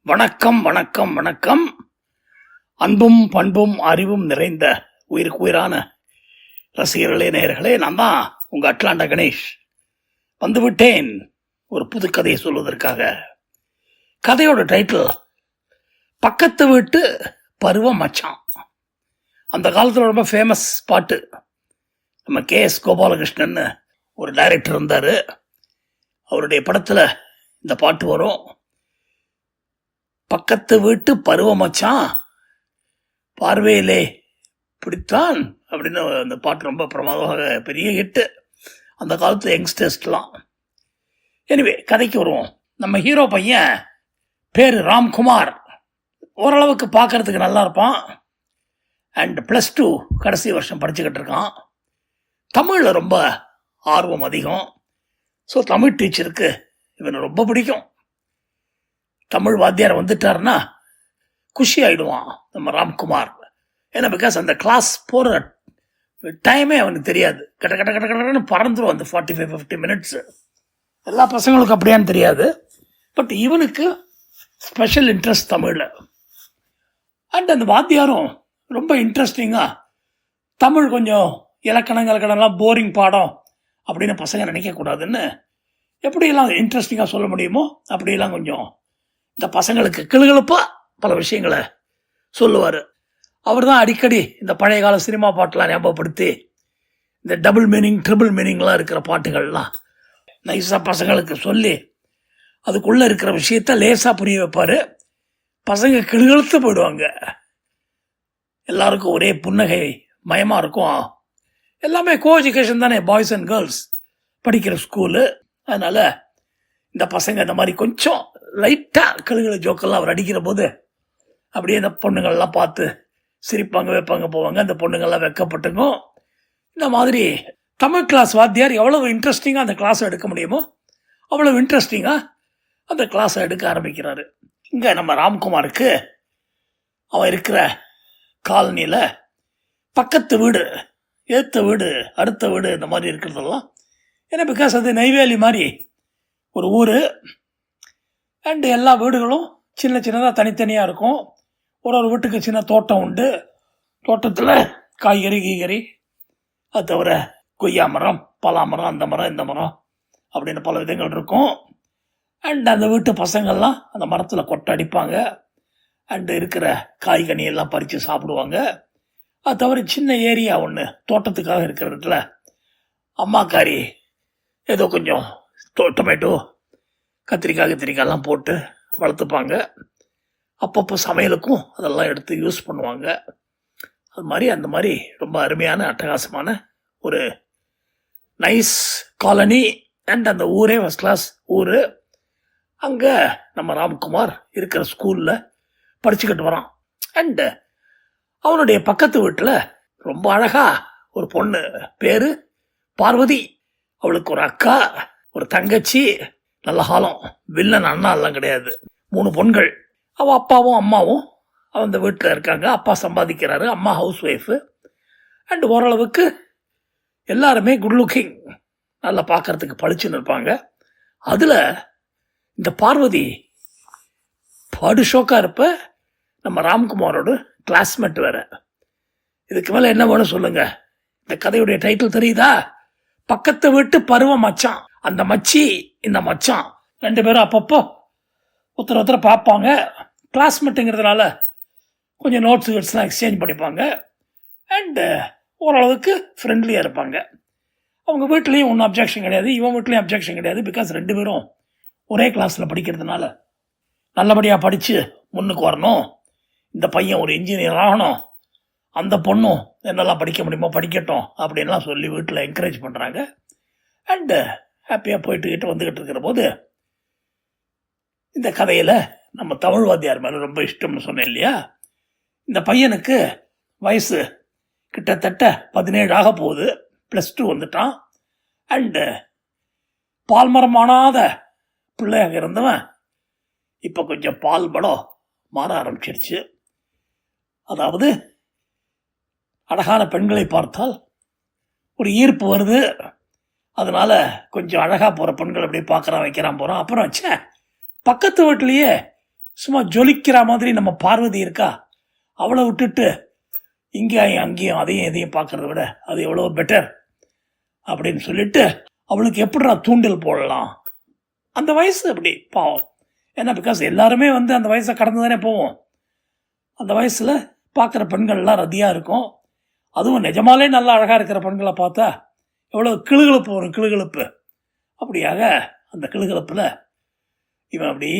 வணக்கம் வணக்கம் வணக்கம். அன்பும் பண்பும் அறிவும் நிறைந்த உயிருக்கு உயிரான ரசிகர்களே, நேயர்களே, நான் தான் உங்கள் அட்லாண்டா கணேஷ் வந்துவிட்டேன் ஒரு புது கதையை சொல்வதற்காக. கதையோட டைட்டில் பக்கத்து வீட்டு பருவ மச்சான். அந்த காலத்தில் ரொம்ப ஃபேமஸ் பாட்டு. நம்ம KS கோபாலகிருஷ்ணன் ஒரு டைரக்டர் இருந்தார். அவருடைய படத்தில் இந்த பாட்டு வரும். பக்கத்து வீட்டு பருவ மச்சான் பார்வையிலே பிடித்தான் அப்படின்னு அந்த பாட்டு ரொம்ப பிரமாதமாக பெரிய ஹிட்டு அந்த காலத்து யங்ஸ்டர்ஸ்லாம். எனிவே, கதைக்கு வருவோம். நம்ம ஹீரோ பையன் பேர் ராம்குமார். ஓரளவுக்கு பார்க்கறதுக்கு நல்லா இருப்பான். அண்ட் +2 கடைசி வருஷம் படிச்சுக்கிட்டு இருக்கான். தமிழில் ரொம்ப ஆர்வம் அதிகம். ஸோ தமிழ் டீச்சருக்கு இவனை ரொம்ப பிடிக்கும். தமிழ் வாத்தியார் வந்துட்டார்னா குஷி ஆகிடுவான் நம்ம ராம்குமார். ஏன்னா பிகாஸ் அந்த கிளாஸ் போகிற டைமே அவனுக்கு தெரியாது. கட்ட கட்ட கட்ட கட்டன்னு பறந்துடும் அந்த 45-50 மினிட்ஸ். எல்லா பசங்களுக்கும் அப்படியான்னு தெரியாது. பட் இவனுக்கு ஸ்பெஷல் இன்ட்ரெஸ்ட் தமிழில். அண்ட் அந்த வாத்தியாரும் ரொம்ப இன்ட்ரெஸ்டிங்காக தமிழ் கொஞ்சம் இலக்கணங்கள்லாம் போரிங் பாடம் அப்படின்னு பசங்க நினைக்கக்கூடாதுன்னு எப்படியெல்லாம் இன்ட்ரெஸ்டிங்காக சொல்ல முடியுமோ அப்படியெல்லாம் கொஞ்சம் இந்த பசங்களுக்கு கிளுகிழப்பாக பல விஷயங்களை சொல்லுவார். அவர் தான் அடிக்கடி இந்த பழைய கால சினிமா பாட்டெலாம் ஞாபகப்படுத்தி இந்த டபுள் மீனிங் ட்ரிபிள் மீனிங்லாம் இருக்கிற பாட்டுகள்லாம் நைஸாக பசங்களுக்கு சொல்லி அதுக்குள்ளே இருக்கிற விஷயத்த லேசாக புரிய வைப்பார். பசங்க கிளுகிழுத்து போயிடுவாங்க. எல்லாருக்கும் ஒரே புன்னகை மயமாக இருக்கும். எல்லாமே எஜுகேஷன் தானே, பாய்ஸ் அண்ட் கேர்ள்ஸ் படிக்கிற ஸ்கூலு. அதனால் இந்த பசங்க இந்த மாதிரி கொஞ்சம் லைட்டாக கிளுகிழ ஜோக்கெல்லாம் அவர் அடிக்கிற போது அப்படியே இந்த பொண்ணுங்கள்லாம் பார்த்து சிரிப்பாங்க, வைப்பாங்க, போவாங்க. அந்த பொண்ணுங்கள்லாம் வெக்கப்பட்டுக்கும். இந்த மாதிரி தமிழ் கிளாஸ் வாத்தியார் எவ்வளவு இன்ட்ரெஸ்டிங்காக அந்த கிளாஸை எடுக்க முடியுமோ அவ்வளோ இன்ட்ரெஸ்டிங்காக அந்த கிளாஸை எடுக்க ஆரம்பிக்கிறாரு. இங்கே நம்ம ராம்குமாருக்கு அவன் இருக்கிற காலனியில் பக்கத்து வீடு, ஏற்ற வீடு, அடுத்த வீடு இந்த மாதிரி இருக்கிறதெல்லாம் ஏன்னா பிகாஸ் அது நெய்வேலி மாதிரி ஒரு ஊர். அண்டு எல்லா வீடுகளும் சின்ன சின்னதாக தனித்தனியாக இருக்கும். ஒரு வீட்டுக்கு சின்ன தோட்டம் உண்டு. தோட்டத்தில் காய்கறி அது தவிர கொய்யா மரம், பலா மரம், அந்த மரம், இந்த மரம் அப்படின்னு பல விதங்கள் இருக்கும். அண்ட் அந்த வீட்டு பசங்கள்லாம் அந்த மரத்தில் கொட்டை அடிப்பாங்க. அண்டு இருக்கிற காய்கனியெல்லாம் பறித்து சாப்பிடுவாங்க. அது தவிர சின்ன ஏரியா ஒன்று தோட்டத்துக்காக இருக்கிற இடத்துல அம்மாக்காரி ஏதோ கொஞ்சம் டொமேட்டோ, கத்திரிக்காய்லாம் போட்டு வளர்த்துப்பாங்க. அப்பப்போ சமையலுக்கும் அதெல்லாம் எடுத்து யூஸ் பண்ணுவாங்க. அது மாதிரி அந்த மாதிரி ரொம்ப அருமையான அட்டகாசமான ஒரு நைஸ் காலனி. அண்ட் அந்த ஊரே ஃபஸ்ட் கிளாஸ் ஊர். அங்கே நம்ம ராம்குமார் இருக்கிற ஸ்கூலில் படிச்சுக்கிட்டு வரான். அண்டு அவனுடைய பக்கத்து வீட்டில் ரொம்ப அழகாக ஒரு பொண்ணு, பேர் பார்வதி. அவளுக்கு ஒரு அக்கா, ஒரு தங்கச்சி. நல்ல காலம், வில்லன் அண்ணா எல்லாம் கிடையாது. 3 பொண்கள். அவள் அப்பாவும் அம்மாவும் அந்த வீட்டில் இருக்காங்க. அப்பா சம்பாதிக்கிறாரு, அம்மா ஹவுஸ் ஒய்ஃபு. அண்ட் ஓரளவுக்கு எல்லாருமே குட் லுக்கிங், நல்லா பார்க்கறதுக்கு பளிச்சுன்னு இருப்பாங்க. அதில் இந்த பார்வதி படு ஷோக்காக இருப்ப. நம்ம ராம்குமாரோட கிளாஸ்மேட் வேறு. இதுக்கு மேலே என்ன வேணும் சொல்லுங்கள்? இந்த கதையுடைய டைட்டில் தெரியுதா? பக்கத்து வீட்டு பருவ மச்சான். அந்த மச்சி, இந்த மச்சான் 2 பேரும் அப்பப்போ ஒருத்தர் பார்ப்பாங்க. கிளாஸ்மேட்டுங்கிறதுனால கொஞ்சம் நோட்ஸ்லாம் எக்ஸ்சேஞ்ச் பண்ணிப்பாங்க. அண்டு ஓரளவுக்கு ஃப்ரெண்ட்லியாக இருப்பாங்க. அவங்க வீட்லேயும் ஒன்றும் அப்ஜெக்ஷன் கிடையாது, இவன் வீட்லேயும் அப்ஜெக்ஷன் கிடையாது. பிகாஸ் 2 பேரும் ஒரே கிளாஸில் படிக்கிறதுனால நல்லபடியாக படித்து முன்னுக்கு வரணும். இந்த பையன் ஒரு இன்ஜினியர் ஆகணும், அந்த பொண்ணும் என்னெல்லாம் படிக்க முடியுமோ படிக்கட்டும் அப்படின்லாம் சொல்லி வீட்டில் என்கரேஜ் பண்ணுறாங்க. அண்டு ஹாப்பியாக போயிட்டுக்கிட்டு வந்துக்கிட்டு இருக்கிற போது இந்த கதையில் நம்ம தமிழ் வாத்தியார் மேலே ரொம்ப இஷ்டம்னு சொன்னேன் இல்லையா? இந்த பையனுக்கு வயசு கிட்டத்தட்ட 17 ஆக போகுது. +2 வந்துட்டான். அண்டு பால்மரமானாத பிள்ளையாக இருந்தவன் இப்போ கொஞ்சம் பால் படம் மாற ஆரம்பிச்சிருச்சு. அதாவது அழகான பெண்களை பார்த்தால் ஒரு ஈர்ப்பு வருது. அதனால் கொஞ்சம் அழகாக போகிற பெண்கள் அப்படியே பார்க்குறான், வைக்கிறான், போகிறான். அப்புறம் பக்கத்து வீட்லேயே சும்மா ஜொலிக்கிற மாதிரி நம்ம பார்வதி இருக்கா, அவளை விட்டுட்டு இங்கேயும் அங்கேயும் அதையும் எதையும் பார்க்கறத விட அது எவ்வளோ பெட்டர் அப்படின்னு சொல்லிட்டு அவளுக்கு எப்படிடா தூண்டில் போடலாம். அந்த வயசு அப்படி பாவம். ஏன்னா பிகாஸ் எல்லாருமே அந்த வயசை கடந்து தானே போவோம். அந்த வயசில் பார்க்குற பெண்கள்லாம் ரதியாக இருக்கும். அதுவும் நிஜமாலே நல்லா அழகாக இருக்கிற பெண்களை பார்த்தா எவ்வளோ கிளுகிழப்பு வரும், கிளுகிழப்பு. அப்படியாக அந்த கிளுகிழப்பில் இவன் அப்படி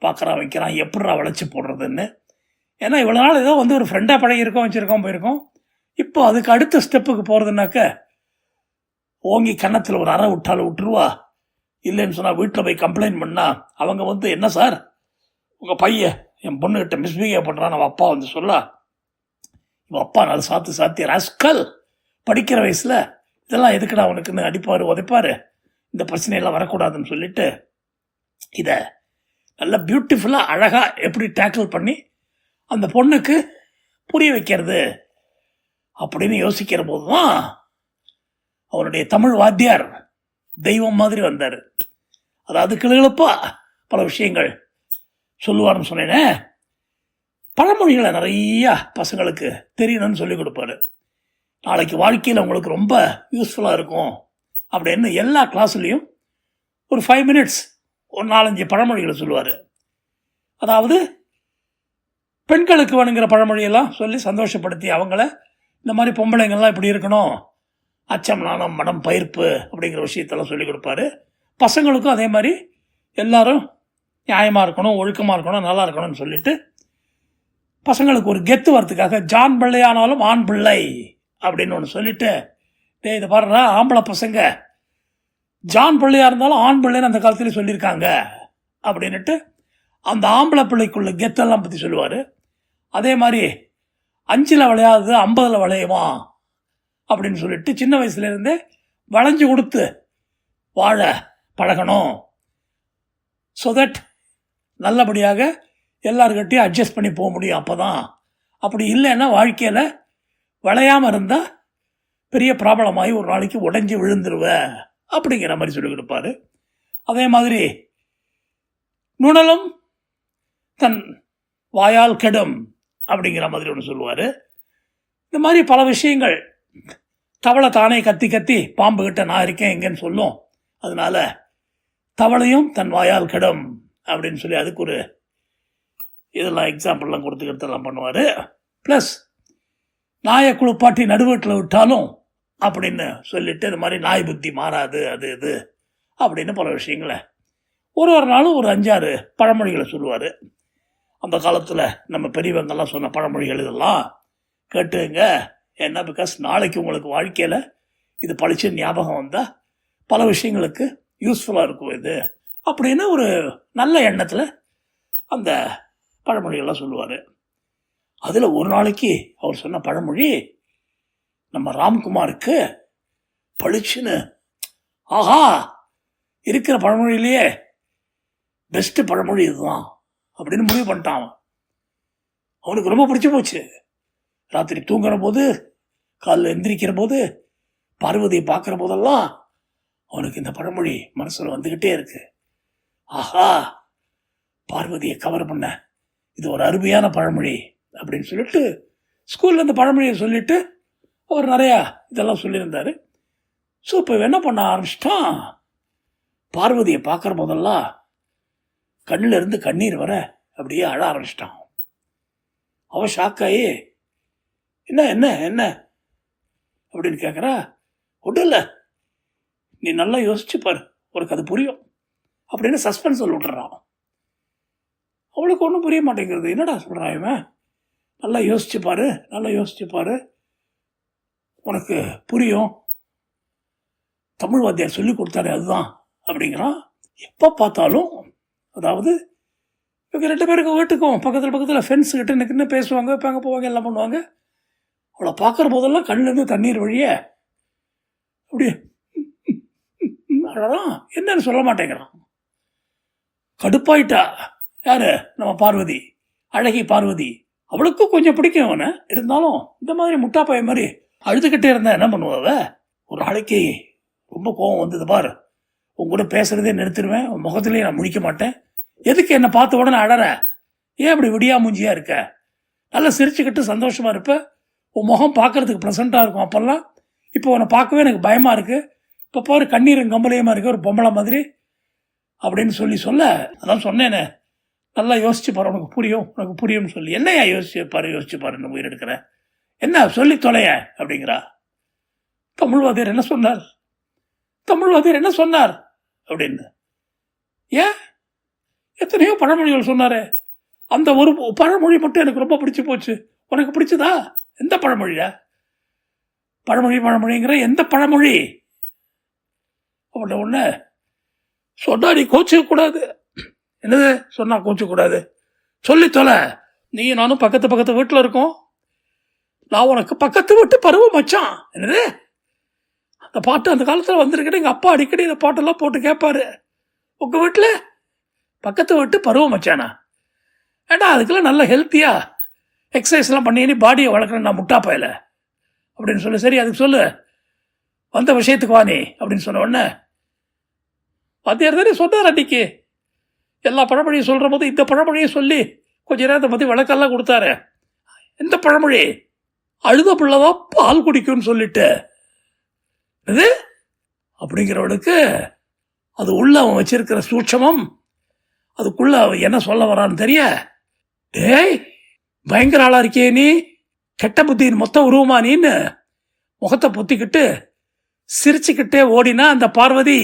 பார்க்குறான் வைக்கிறான், எப்படிடா வளைச்சி போடுறதுன்னு. ஏன்னா இவ்வளோ நாள் ஏதோ ஒரு ஃப்ரெண்டாக பழகியிருக்கோம், வச்சுருக்கோம், போயிருக்கோம். இப்போ அதுக்கு அடுத்த ஸ்டெப்புக்கு போகிறதுனாக்க ஓங்கி கன்னத்தில் ஒரு அறை விட்டாலும் விட்டுருவா. இல்லைன்னு சொன்னால் வீட்டில் போய் கம்ப்ளைண்ட் பண்ணால் அவங்க என்ன சார் உங்கள் பையன் என் பொண்ணுக்கிட்ட மிஸ்பிஹேவ் பண்ணுறான், அவன் அப்பா சொல்ல, இவன் அப்பா நாலு சாத்தி ராஸ்கல், படிக்கிற வயசில் இதெல்லாம் எதுக்குடா அவனுக்குன்னு அடிப்பார், உதைப்பார், இந்த பிரச்சனையெல்லாம் வரக்கூடாதுன்னு சொல்லிட்டு இதை நல்லா பியூட்டிஃபுல்லாக அழகாக எப்படி டேக்கிள் பண்ணி அந்த பொண்ணுக்கு புரிய வைக்கிறது அப்படின்னு யோசிக்கிற போது தான் அவனுடைய தமிழ் வாத்தியார் தெய்வம் மாதிரி வந்தார். அதாவது கிளுகிழப்பா பல விஷயங்கள் சொல்லுவார்னு சொன்னேனே, பழமொழிகளை நிறையா பசங்களுக்கு தெரியணும்னு சொல்லி கொடுப்பாரு. நாளைக்கு வாழ்க்கையில் உங்களுக்கு ரொம்ப யூஸ்ஃபுல்லாக இருக்கும் அப்படின்னு எல்லா கிளாஸ்லேயும் ஒரு 5 minutes ஒரு 4-5 பழமொழிகளை சொல்லுவார். அதாவது பெண்களுக்கு வேணுங்கிற பழமொழியெல்லாம் சொல்லி சந்தோஷப்படுத்தி அவங்கள இந்த மாதிரி பொம்பளைங்கள்லாம் இப்படி இருக்கணும், அச்சம் நாணம் மனம் பயிர்ப்பு அப்படிங்கிற விஷயத்தெல்லாம் சொல்லிக் கொடுப்பாரு. பசங்களுக்கும் அதே மாதிரி எல்லாரும் நியாயமாக இருக்கணும், ஒழுக்கமாக இருக்கணும், நல்லா இருக்கணும்னு சொல்லிட்டு பசங்களுக்கு ஒரு கெத்து வரத்துக்காக ஜான் பிள்ளையானாலும் ஆண் பிள்ளை அப்படின்னு ஒன்று சொல்லிட்டு, இதை பாருறா ஆம்பளை பசங்க ஜான் பிள்ளையாக இருந்தாலும் ஆண் பிள்ளைன்னு அந்த காலத்துலேயே சொல்லியிருக்காங்க அப்படின்ட்டு அந்த ஆம்பளை பிள்ளைக்குள்ள கெத்தெல்லாம் பற்றி சொல்லுவார். அதே மாதிரி 5ல் விளையாது 50ல் விளையுமா அப்படின்னு சொல்லிட்டு சின்ன வயசுலேருந்தே வளைஞ்சு கொடுத்து வாழ பழகணும். ஸோ தட் நல்லபடியாக எல்லாருக்கிட்டையும் அட்ஜஸ்ட் பண்ணி போக முடியும். அப்போ தான், அப்படி இல்லைன்னா வாழ்க்கையில் விளையாமல் இருந்தால் பெரிய ப்ராப்ளம் ஆகி ஒரு நாளைக்கு உடஞ்சி விழுந்துருவேன் அப்படிங்கிற மாதிரி சொல்லிக் கொடுப்பாரு. அதே மாதிரி நுணலும் தன் வாயால் கெடும் அப்படிங்கிற மாதிரி ஒன்று சொல்லுவார். இந்த மாதிரி பல விஷயங்கள். தவளை தானே கத்தி கத்தி பாம்பு கிட்ட நான் இருக்கேன் எங்கன்னு சொல்லும், அதனால தவளையும் தன் வாயால் கெடும் அப்படின்னு சொல்லி அதுக்கு ஒரு இதெல்லாம் எக்ஸாம்பிள்லாம் கொடுத்துக்கிறதெல்லாம் பண்ணுவார். ப்ளஸ் நாயை குளிப்பாட்டி நடுவீட்டில் விட்டாலும் அப்படின்னு சொல்லிட்டு இந்த மாதிரி நாய் புத்தி மாறாது அது இது அப்படின்னு பல விஷயங்களை ஒரு நாளும் ஒரு 5-6 பழமொழிகளை சொல்லுவார். அந்த காலத்தில் நம்ம பெரியவங்கெல்லாம் சொன்ன பழமொழிகள் இதெல்லாம் கேட்டுங்க. ஏன்னா பிகாஸ் நாளைக்கு உங்களுக்கு வாழ்க்கையில் இது பழிச்சு ஞாபகம் வந்தால் பல விஷயங்களுக்கு யூஸ்ஃபுல்லாக இருக்கும் இது அப்படின்னு ஒரு நல்ல எண்ணத்தில் அந்த பழமொழிகள்லாம் சொல்லுவார். அதில் ஒரு நாளைக்கு அவர் சொன்ன பழமொழி நம்ம ராம்குமாருக்கு பழிச்சுன்னு, ஆஹா இருக்கிற பழமொழியிலேயே பெஸ்ட்டு பழமொழி இதுதான் அப்படின்னு முடிவு பண்ணிட்டான். அவனுக்கு ரொம்ப பிடிச்சி போச்சு. ராத்திரி தூங்குற போது, காலைல எந்திரிக்கிற போது, பார்வதியை பார்க்குற போதெல்லாம் அவனுக்கு இந்த பழமொழி மனசில் வந்துக்கிட்டே இருக்கு. ஆஹா பார்வதியை கவர் பண்ண இது ஒரு அருமையான பழமொழி அப்படின்னு சொல்லிட்டு ஸ்கூலில் இந்த பழமொழியை சொல்லிவிட்டு அவர் நிறையா இதெல்லாம் சொல்லியிருந்தார். ஸோ இப்போ என்ன பண்ண ஆரம்பிச்சிட்டான், பார்வதியை பார்க்குற போதெல்லாம் கண்ணில் இருந்து கண்ணீர் வர அப்படியே அழ ஆரம்பிச்சிட்டான். அவன் ஷாக்காயி என்ன என்ன என்ன அப்படின்னு கேட்குறா. ஒன்றும் இல்லை, நீ நல்லா யோசிச்சுப்பார், உனக்கு அது புரியும் அப்படின்னு சஸ்பென்ஸ் விட்டுறான். அவளுக்கு ஒன்றும் புரிய மாட்டேங்கிறது. என்னடா சொல்கிறான் இவன், நல்லா யோசிச்சுப்பாரு, நல்லா யோசிச்சுப்பாரு, உனக்கு புரியும், தமிழ் வாத்தியார் சொல்லி கொடுத்தாரு அதுதான் அப்படிங்கிறான். எப்போ பார்த்தாலும் அதாவது இவங்க 2 பேருக்கு வீட்டுக்கும் பக்கத்தில் ஃப்ரெண்ட்ஸ் கிட்ட நிற்குன்னு பேசுவாங்க, வைப்பாங்க, போவாங்க, எல்லாம் பண்ணுவாங்க. அவளை பார்க்குற போதெல்லாம் கண்ணிலேருந்து தண்ணீர் வழிய அப்படியே அழறான். என்னன்னு சொல்ல மாட்டேங்கிறான். கடுப்பாயிட்டா. யாரு, நம்ம பார்வதி, அழகி பார்வதி. அவளுக்கும் கொஞ்சம் பிடிக்கும் அவனை, இருந்தாலும் இந்த மாதிரி முட்டா பையன் மாதிரி அழுதுகிட்டே இருந்தா என்ன பண்ணுவாவ. ஒரு நாளைக்கு ரொம்ப கோவம் வந்தது, பாரு உங்க கூட பேசுறதே நிறுத்திடுவேன், உன் முகத்திலேயே நான் முழிக்க மாட்டேன், எதுக்கு என்னை பார்த்த உடனே அழற, ஏன் இப்படி விடியா மூஞ்சியாக இருக்க? நல்லா சிரிச்சுக்கிட்டு சந்தோஷமாக இருப்ப. உன் முகம் பார்க்குறதுக்கு ப்ளசண்ட்டாக இருக்கும் அப்போல்லாம். இப்போ உன்னை பார்க்கவே எனக்கு பயமாக இருக்குது. இப்போ பாரு கண்ணீரும் கம்பளையமாக இருக்க ஒரு பொம்பளை மாதிரி அப்படின்னு சொல்ல, அதான் சொன்னேனே, நல்லா யோசிச்சு பாரு, உனக்கு புரியும்னு சொல்லி. என்னையா யோசிச்சு பாரு இந்த உயிர் எடுக்கிற, என்ன சொல்லி தொலைய அப்படிங்கிறா. தமிழ்வாதியர் என்ன சொன்னார் அப்படின்னு. ஏன் எத்தனையோ பழமொழிகள் சொன்னாரே, அந்த ஒரு பழமொழி மட்டும் எனக்கு ரொம்ப பிடிச்சி போச்சு. உனக்கு பிடிச்சதா? எந்த பழமொழியா? பழமொழிங்கிற எந்த பழமொழி? ஒன்று சொன்னா நீ கோச்சிக்கக்கூடாது. என்னது சொன்னா கோச்சிக்கக்கூடாது? சொல்லி தொலை. நீ நானும் பக்கத்து வீட்டில் இருக்கோம். நான் உனக்கு பக்கத்து வீட்டு பருவம் மச்சான். என்னது அந்த பாட்டு அந்த காலத்தில் வந்திருக்கேன். எங்கள் அப்பா அடிக்கடி இந்த பாட்டெல்லாம் போட்டு கேட்பாரு. உங்கள் வீட்டில் பக்கத்து வீட்டு பருவம் மச்சானா? ஏண்டா அதுக்கெல்லாம் நல்ல ஹெல்த்தியாக எக்ஸசைஸ்லாம் பண்ணி பாடியை வளர்க்குறேன் நான் முட்டா பயல அப்படின்னு சொல்லு. சரி அதுக்கு சொல்லு, வந்த விஷயத்துக்கு வா நீ அப்படின்னு சொன்ன உடனே வாத்தியார் தானே சொன்னார் அன்னைக்கு. எல்லா பழமொழியும் சொல்கிற போது இந்த பழமொழியை சொல்லி கொஞ்ச நேரத்தை பற்றி விளக்கெல்லாம் கொடுத்தாரு. எந்த பழமொழி? அழுத பிள்ளைதான் பால் குடிக்கும்னு சொல்லிட்டு இது அப்படிங்கிறவனுக்கு அது உள்ள அவன் வச்சிருக்கிற சூட்சமம், அதுக்குள்ள அவன் என்ன சொல்ல வரான்னு தெரிய. டேய் பயங்கர ஆளா இருக்கே நீ, கெட்ட புத்தியின் மொத்த உருவமா நீன்னு முகத்தை பொத்திக்கிட்டு சிரிச்சுக்கிட்டே ஓடினா அந்த பார்வதி.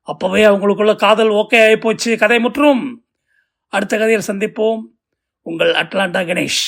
அப்பவே அவங்களுக்குள்ள காதல் ஓகே ஆகி போச்சு. கதை முற்றும். அடுத்த கதையில் சந்திப்போம். உங்கள் அட்லாண்டா கணேஷ்.